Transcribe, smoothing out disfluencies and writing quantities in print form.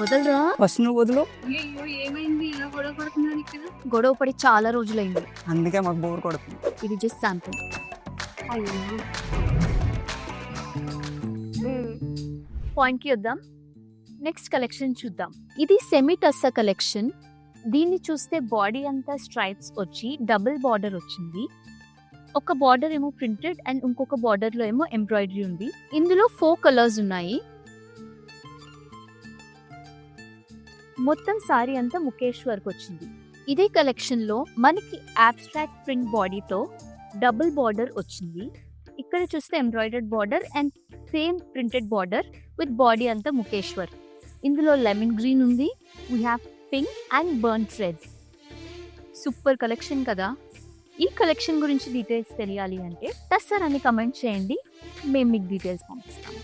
వదలరా. First నువ్వు వదులు. అయ్యో ఏమైంది ఇలా గొడవ పడుతున్నారు ఇక్కడ? గొడవ పడి చాలా రోజులైంది. అందుకే మాకు బోర్ కొడుతుంది. ఇది జస్ట్ శాంపుల్. అయ్యో పాయింట్ కి వద్దాం. నెక్స్ట్ కలెక్షన్ చూద్దాం. ఇది సెమీ టస్సా కలెక్షన్. దీన్ని చూస్తే బాడీ అంతా స్ట్రైప్స్ వచ్చి డబుల్ బార్డర్ వచ్చింది. ఒక బార్డర్ ఏమో ప్రింటెడ్ అండ్ ఇంకొక బార్డర్ లో ఏమో ఎంబ్రాయిడరీ ఉంది. ఇందులో 4 కలర్స్ ఉన్నాయి. మొత్తం సారీ అంతా ముఖేష్ వర్క్ వచ్చింది. ఇదే కలెక్షన్ లో మనకి అబ్స్ట్రాక్ట్ ప్రింట్ బాడీతో డబుల్ బార్డర్ వచ్చింది. ఇక్కడ చూస్తే embroidered border and same printed border with body అంతా ముఖేష్ వర్క్. ఇందులో లెమన్ గ్రీన్ ఉంది. We have pink and burn red. Super collection కదా. ఈ కలెక్షన్ గురించి డీటెయిల్స్ తెలియాలి అంటే టస్సర్ అని కమెంట్ చేయండి, మేము మీకు డీటెయిల్స్ పంపిస్తాం.